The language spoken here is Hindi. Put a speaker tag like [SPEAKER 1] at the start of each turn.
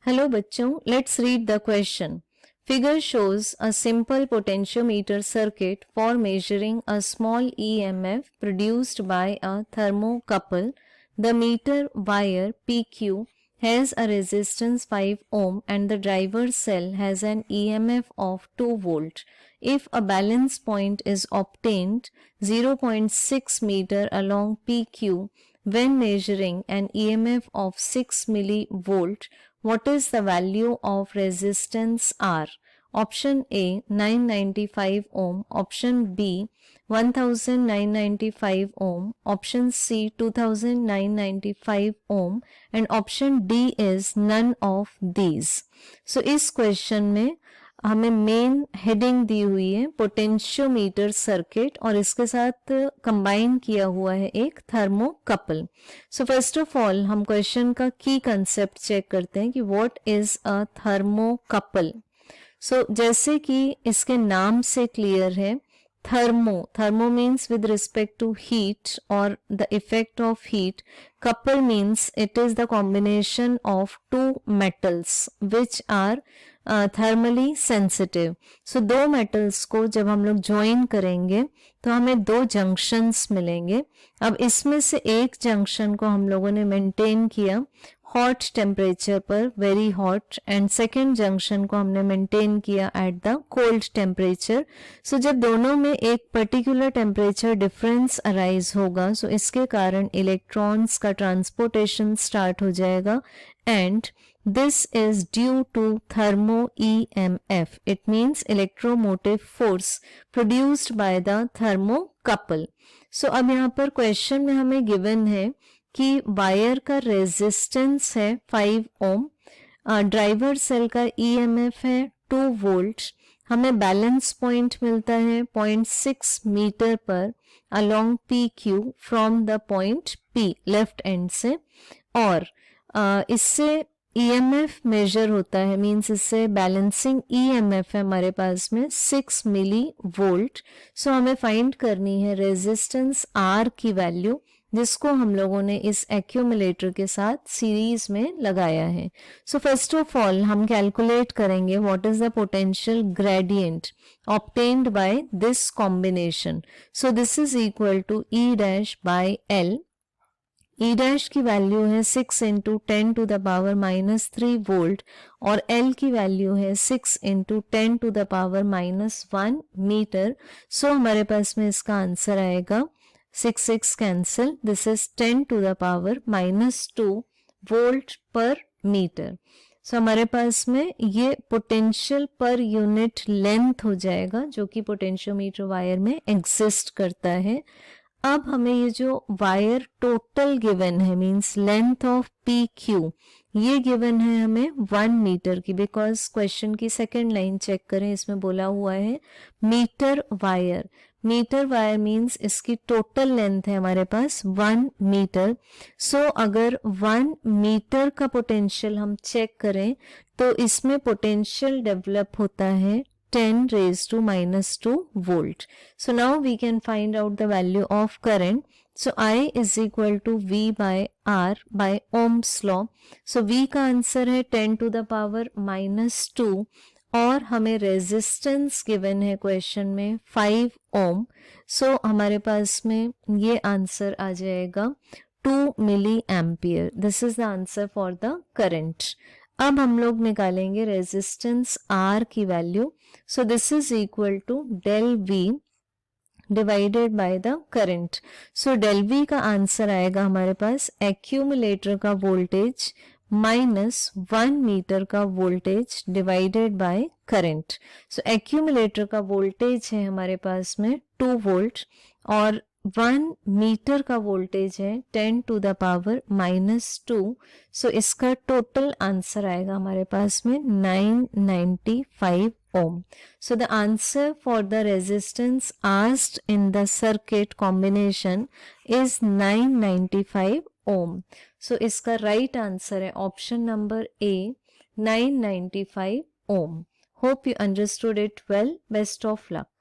[SPEAKER 1] Hello बच्चों, let's read the question. Figure shows a simple potentiometer circuit for measuring a small EMF produced by a thermocouple. The meter wire PQ has a resistance 5 ohm and the driver cell has an EMF of 2 volt. If a balance point is obtained 0.6 meter along PQ when measuring an EMF of 6 millivolt, what is the value of resistance R? Option A 995 ohm, option B 1995 ohm, option C 2995 ohm and option D is none of these. So इस क्वेश्चन में हमें मेन हेडिंग दी हुई है पोटेंशियोमीटर सर्किट और इसके साथ कंबाइन किया हुआ है एक thermocouple. So first of all हम क्वेश्चन का की कंसेप्ट चेक करते हैं कि व्हाट इज अ थर्मोकपल. सो जैसे कि इसके नाम से क्लियर है, thermo means with respect to heat or the effect of heat. Couple means it is the combination of two metals which are thermally sensitive. So दो metals को जब हम लोग join करेंगे तो हमें दो junctions मिलेंगे. अब इसमें से एक junction को हम लोगों ने maintain किया हॉट टेम्परेचर पर, very hot, and second junction को हमने मेंटेन किया एट द कोल्ड टेम्परेचर. सो जब दोनों में एक पर्टिकुलर टेम्परेचर डिफरेंस अराइज होगा सो इसके कारण इलेक्ट्रॉन्स का ट्रांसपोर्टेशन स्टार्ट हो जाएगा and this is due to thermo EMF. It means electromotive force produced by the thermocouple. So अब यहाँ पर क्वेश्चन में हमें गिवन है कि वायर का रेजिस्टेंस है 5 ओम, ड्राइवर सेल का EMF है 2 वोल्ट, हमें बैलेंस पॉइंट मिलता है 0.6 मीटर पर along PQ from the point P left and से, और इससे EMF मेजर होता है, मींस इससे बैलेंसिंग EMF है हमारे पास में 6 मिली वोल्ट. सो हमें फाइंड करनी है रेजिस्टेंस R की वैल्यू जिसको हम लोगों ने इस एक्यूमुलेटर के साथ सीरीज में लगाया है. सो फर्स्ट ऑफ ऑल हम कैलकुलेट करेंगे what is the potential gradient obtained by this combination. So this is equal to E dash by L. E dash की वैल्यू है 6 into 10 to the power minus 3 volt और L की वैल्यू है 6 into 10 to the power minus 1 metre. So हमारे पास में इसका आंसर आएगा 6 cancel, this is 10 to the power minus 2 volt पर मीटर. सो हमारे पास में ये पोटेंशियल पर यूनिट लेंथ हो जाएगा जो कि पोटेंशियोमीटर वायर में एग्जिस्ट करता है. अब हमें ये जो वायर टोटल गिवन है मींस लेंथ ऑफ PQ ये गिवन है हमें 1 मीटर की, बिकॉज क्वेश्चन की सेकेंड लाइन चेक करें, इसमें बोला हुआ है metre wire. Metre wire means इसकी टोटल लेंथ है हमारे पास 1 मीटर. सो अगर 1 मीटर का पोटेंशियल हम चेक करें तो इसमें पोटेंशियल डेवलप होता है 10 raised to minus 2 volt. So now we can find out the value of current. So I is equal to V by R by Ohm's law. So V का आंसर है 10 to the power minus 2 और हमें रेजिस्टेंस गिवन है क्वेश्चन में 5 ओम. सो हमारे पास में ये आंसर आ जाएगा 2 milli ampere. This is the answer for the current. अब हम लोग निकालेंगे रेजिस्टेंस R की value. So this is equal to del V divided by the current. So del V का आंसर आएगा हमारे पास एक्यूमुलेटर का वोल्टेज माइनस 1 मीटर का voltage divided by current. So accumulator का वोल्टेज है हमारे पास में 2 वोल्ट और 1 मीटर का वोल्टेज है 10 टू द पावर माइनस 2. सो इसका टोटल आंसर आएगा हमारे पास में 995 ohm. So the answer for the resistance asked in the circuit combination is 995 ohm. So इसका right answer है option number A 995 ohm. Hope you understood it well. Best of luck.